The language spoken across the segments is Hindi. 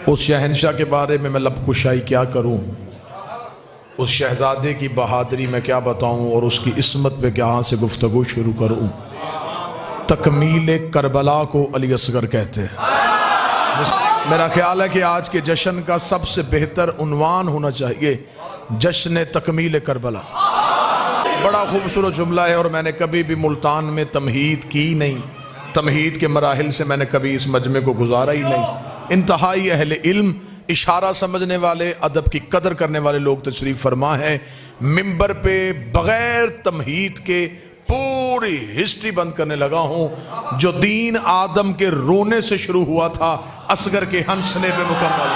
उस शहनशाह के बारे में मैं लब कुशाई क्या करूं, उस शहजादे की बहादुरी में क्या बताऊं और उसकी इस्मत पे क्या से गुफ्तगू शुरू करूं। तकमील करबला को अली असगर कहते हैं। मेरा ख्याल है कि आज के जश्न का सबसे बेहतर उन्वान होना चाहिए जश्न तकमील करबला। बड़ा खूबसूरत जुमला है और मैंने कभी भी मुल्तान में तमहीद की नहीं, तमहीद के मराहिल से मैंने कभी इस मजमे को गुजारा ही नहीं। इंतहाई अहले इल्म, इशारा समझने वाले, अदब की कदर करने वाले लोग तशरीफ फरमा है। मिंबर पे बगैर तमहीद के पूरी हिस्ट्री बंद करने लगा हूं। जो दीन आदम के रोने से शुरू हुआ था, असगर के हंसने पे मुकम्मल।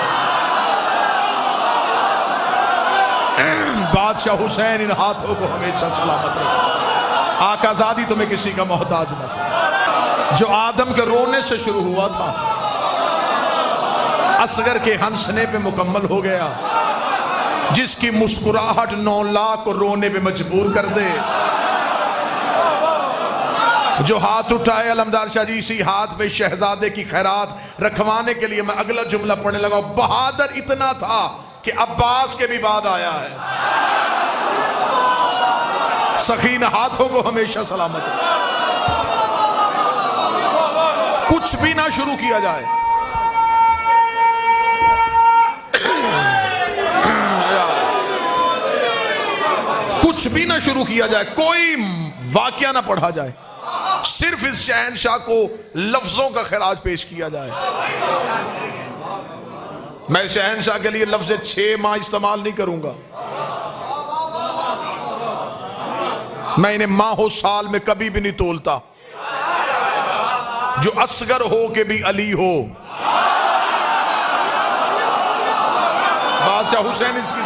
बादशाह हुसैन इन हाथों को हमेशा सलामत रखे। आकाज़ादी तुम्हें किसी का मोहताज न। जो आदम के रोने से शुरू हुआ था, असगर के हंसने पे मुकम्मल हो गया। जिसकी मुस्कुराहट 9 लाख को रोने पे मजबूर कर दे। जो हाथ उठाए अलमदार शाह जी, इसी हाथ पे शहजादे की खैरात रखवाने के लिए मैं अगला जुमला पढ़ने लगा। बहादुर इतना था कि अब्बास के भी बाद आया है। सखीन हाथों को हमेशा सलामत रहे। कुछ भी ना शुरू किया जाए, कुछ भी ना शुरू किया जाए, कोई वाकया ना पढ़ा जाए, सिर्फ इस शहनशाह को लफ्जों का खिराज पेश किया जाए। मैं शहनशाह के लिए लफ्ज 6 माह इस्तेमाल नहीं करूंगा। मैं इन्हें माहो साल में कभी भी नहीं तोलता। जो असगर हो के भी अली हो। बादशाह हुसैन इसकी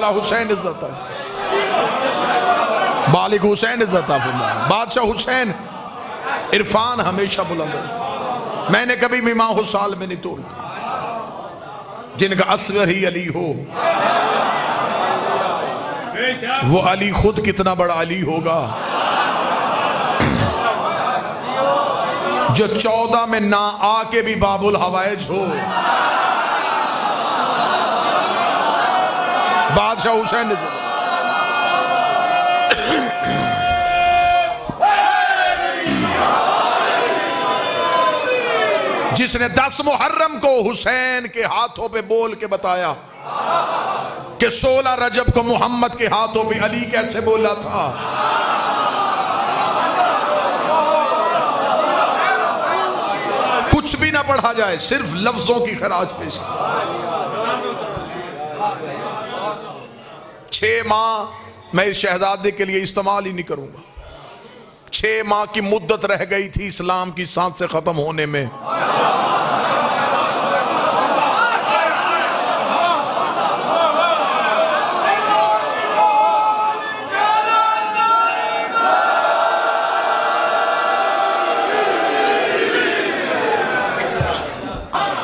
हुसैन इज्जत, मालिक हुसैन इज्जत। बादशाह हुसैन इरफान हमेशा बुलंद है। मैंने कभी भी माह साल में नहीं तोड़ता। जिनका असगर ही अली हो, वो अली खुद कितना बड़ा अली होगा। जो 14 में ना आके भी बाबुल हवाइज हो। बादशाह हुसैन जिसने 10 मुहर्रम को हुसैन के हाथों पे बोल के बताया कि 16 रजब को मोहम्मद के हाथों पे अली कैसे बोला था। कुछ भी ना पढ़ा जाए, सिर्फ लफ्जों की खराज पेश। 6 माह मैं इस शहजादे के लिए इस्तेमाल ही नहीं करूंगा। 6 माह की मुद्दत रह गई थी इस्लाम की सांसें खत्म होने में।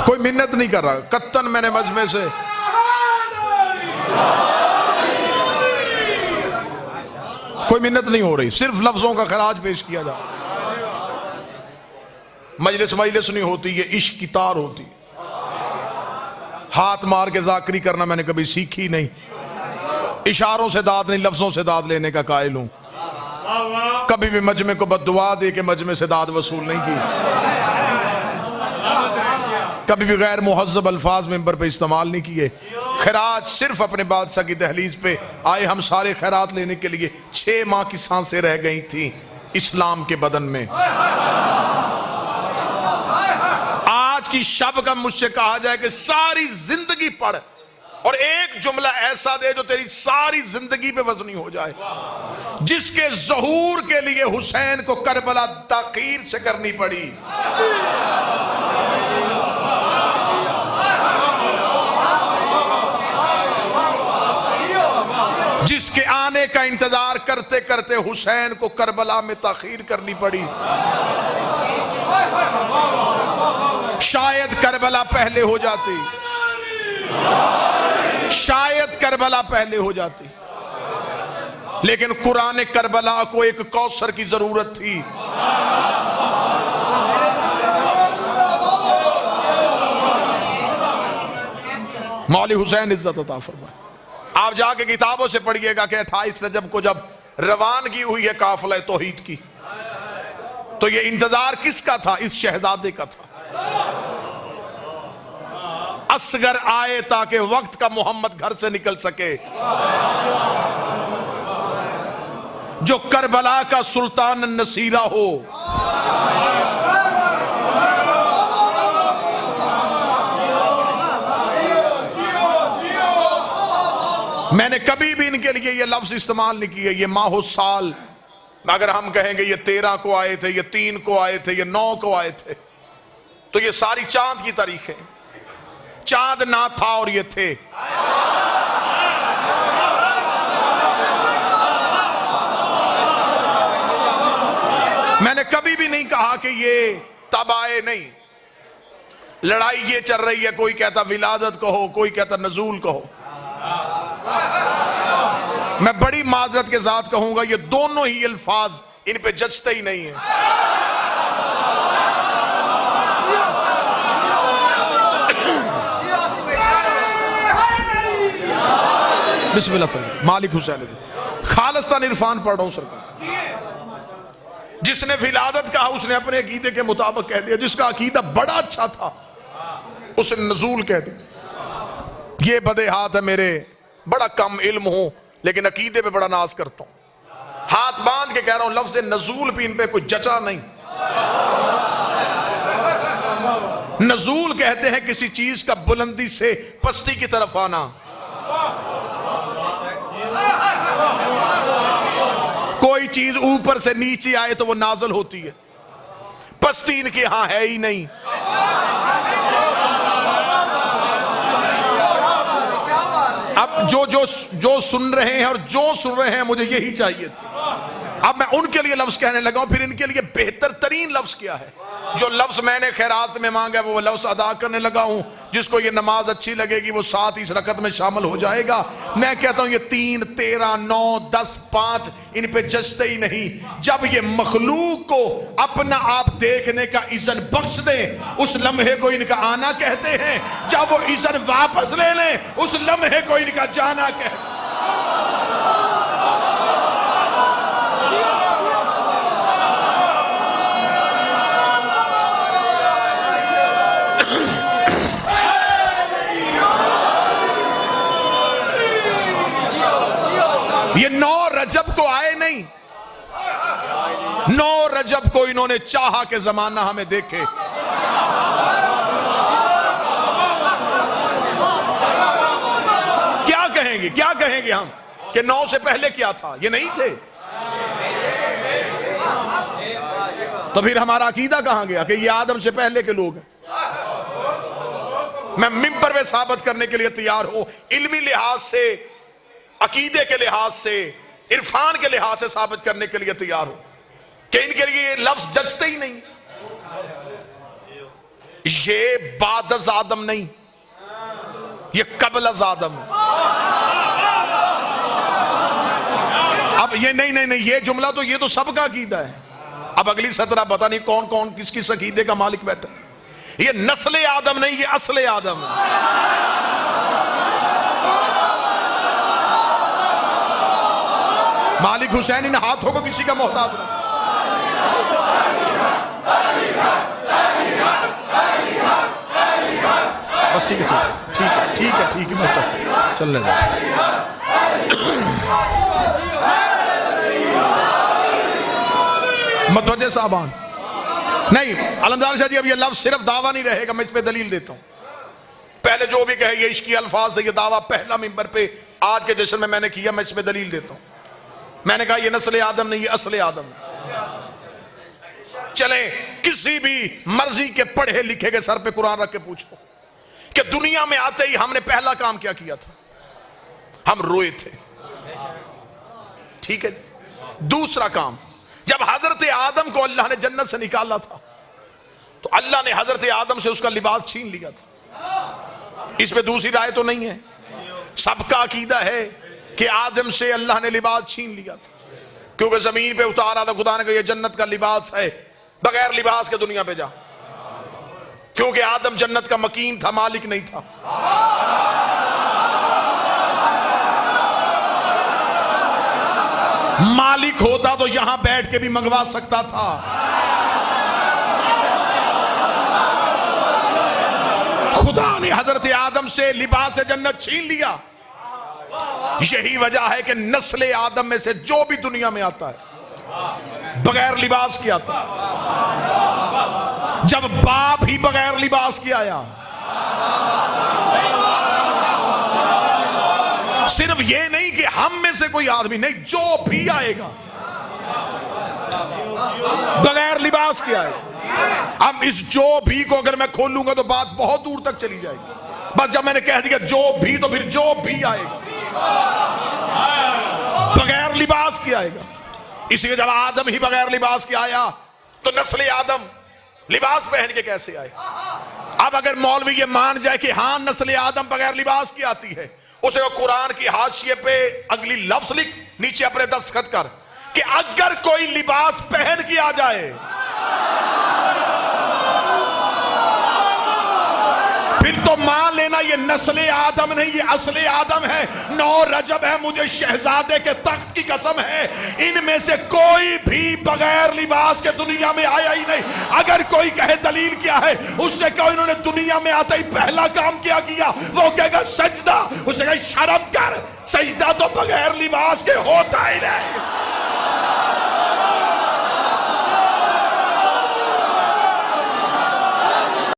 कोई मिन्नत नहीं कर रहा, कत्तन मैंने मजमे से कोई मिन्नत नहीं हो रही, सिर्फ लफ्जों का खराज पेश किया जा। मजलिस नहीं होती, ये इश्क की तार होती। हाथ मार के जाकरी करना मैंने कभी सीखी नहीं। इशारों से दाद नहीं, लफ्जों से दाद लेने का कायल हूं। कभी भी मजमे को बद्दुआ दे के मजमे से दाद वसूल नहीं की। कभी भी गैर मुहज्जब अल्फाज मेंबर पे इस्तेमाल नहीं किए। खैरात सिर्फ अपने बादशाह की दहलीज पे आए हम सारे खैरात लेने के लिए। 6 माह की सांसें रह गई थी इस्लाम के बदन में। आज की शब का मुझसे कहा जाए कि सारी जिंदगी पढ़ और एक जुमला ऐसा दे जो तेरी सारी जिंदगी पे वजनी हो जाए। जिसके ज़हूर के लिए हुसैन को करबला ताकीर से करनी पड़ी। जिसके आने का इंतजार करते करते हुसैन को करबला में ताखीर करनी पड़ी। करबला पहले हो जाती, शायद करबला पहले हो जाती, लेकिन कुरान करबला को एक कौसर की जरूरत थी। मौली हुसैन इज्जत अता फरमाए। आप जाके किताबों से पढ़िएगा कि 28 रजब को जब रवानगी हुई है काफिला तौहीद की, तो ये इंतजार किसका था? इस शहजादे का था। असगर आए ताकि वक्त का मोहम्मद घर से निकल सके, जो करबला का सुल्तान नसीरा हो। मैंने कभी भी इनके लिए ये लफ्ज इस्तेमाल नहीं किए, ये माहो साल। अगर हम कहेंगे ये 13 को आए थे, ये 3 को आए थे, ये 9 को आए थे, तो ये सारी चांद की तारीखें। चांद ना था और ये थे। मैंने कभी भी नहीं कहा कि ये तब आए, नहीं। लड़ाई ये चल रही है, कोई कहता विलादत कहो, कोई कहता नजूल कहो। मैं बड़ी माजरत के साथ कहूंगा, ये दोनों ही अल्फाज इन पे जचते ही नहीं है। बिस्मिल्लाह सर। मालिक हुसैन खालिस्तान इरफान पढ़ रहा हूं सरकार। जिसने विलादत कहा उसने अपने अकीदे के मुताबिक कह दिया, जिसका अकीदा बड़ा अच्छा था उसने नजूल कह दिया। ये बदे हाथ है मेरे, बड़ा कम इल्म हूं लेकिन अकीदे पे बड़ा नाज करता हूं। हाथ बांध के कह रहा हूं, लफ्ज़ नजूल भी इन पे कोई जचा नहीं। नजूल कहते हैं किसी चीज का बुलंदी से पस्ती की तरफ आना। कोई चीज ऊपर से नीचे आए तो वो नाजल होती है, पस्ती इनके यहां है ही नहीं। अब जो सुन रहे हैं और जो सुन रहे हैं, मुझे यही चाहिए था। अब मैं उनके लिए लफ्ज कहने लगा हूं, फिर इनके लिए बेहतर तरीन लफ्ज क्या है। जो लफ्ज मैंने खैरात में मांगा वो लफ्ज अदा करने लगा हूं। जिसको ये नमाज अच्छी लगेगी वो 7 इस रकत में शामिल हो जाएगा। मैं कहता हूं ये 3, 13, 9, 10, 5 इन पे जचते ही नहीं। जब ये मखलूक को अपना आप देखने का इज़्न बख्श दे, उस लम्हे को इनका आना कहते हैं। जब वो इज़्न वापस ले लें, उस लम्हे को इनका जाना कहते हैं। ये 9 रजब को आए नहीं, 9 रजब को इन्होंने चाहा कि जमाना हमें देखे। क्या कहेंगे हम कि 9 से पहले क्या था? ये नहीं थे। तो फिर हमारा अकीदा कहां गया कि ये आदम से पहले के लोग हैं। मैं मिंबर में साबित करने के लिए तैयार हूं, इल्मी लिहाज से, अकीदे के लिहाज से, इरफान के लिहाज से साबित करने के लिए तैयार हूं कि इनके लिए ये लफ्ज जचते ही नहीं। ये बाद अज़ आदम नहीं, ये कबल अज़ आदम है। अब ये नहीं, ये जुमला तो ये तो सबका अकीदा है। अब अगली सतरा पता नहीं कौन कौन किस किस अकीदे का मालिक बैठा। ये नस्ले आदम नहीं, ये असले आदम है। मालिक हुसैन इन हाथों को किसी का मोहताज नहीं। बस ठीक है बस चलने दो। मतवज्जे साहबान नहीं, अलमदार शाह जी, अब ये लफ्ज सिर्फ दावा नहीं रहेगा, मैं इस पे दलील देता हूं। पहले जो भी कहे ये इश्की अल्फाज से ये दावा पहला मिंबर पे आज के जश्न में मैंने किया, मैं इस पे दलील देता हूं। मैंने कहा ये नस्ल आदम नहीं, ये असले आदम है। चले किसी भी मर्जी के पढ़े लिखे के सर पे कुरान रख के पूछो कि दुनिया में आते ही हमने पहला काम क्या किया था? हम रोए थे। ठीक है। दूसरा काम, जब हजरत आदम को अल्लाह ने जन्नत से निकाला था तो अल्लाह ने हजरत आदम से उसका लिबास छीन लिया था। इस पे दूसरी राय तो नहीं है। सबका अकीदा है कि आदम से अल्लाह ने लिबास छीन लिया था, क्योंकि जमीन पे उतारा था खुदा ने कहा ये जन्नत का लिबास है, बगैर लिबास के दुनिया पे जा। क्योंकि आदम जन्नत का मकीन था, मालिक नहीं था। मालिक होता तो यहां बैठ के भी मंगवा सकता था। खुदा ने हजरत आदम से लिबास जन्नत छीन लिया। यही वजह है कि नस्ल आदम में से जो भी दुनिया में आता है बगैर लिबास के आता है। जब बाप ही बगैर लिबास के आया, सिर्फ ये नहीं कि हम में से कोई आदमी नहीं, जो भी आएगा बगैर लिबास के आएगा। अब इस जो भी को अगर मैं खोलूंगा तो बात बहुत दूर तक चली जाएगी। बस जब मैंने कह दिया जो भी, तो फिर जो भी आएगा बगैर लिबास के आएगा। इसलिए जब आदम ही बगैर लिबास के आया तो नस्ल आदम लिबास पहन के कैसे आए। अब अगर मौलवी ये मान जाए कि हाँ नस्ल आदम बगैर लिबास की आती है, उसे कुरान की हाशिए पे अगली लफ्ज लिख, नीचे अपने दस्तखत कर कि अगर कोई लिबास पहन के आ जाए फिर तो मान लेना ये नस्ल आदम नहीं, ये असले आदम है। 9 रजब है, मुझे शहजादे के तख्त की कसम है, इनमें से कोई भी बगैर लिबास के दुनिया में आया ही नहीं। अगर कोई कहे दलील क्या है, उससे कहो इन्होंने दुनिया में आते ही पहला काम क्या किया, वो कहेगा सजदा। उससे कहे शर्म कर, सजदा तो बगैर लिबास के होता ही नहीं।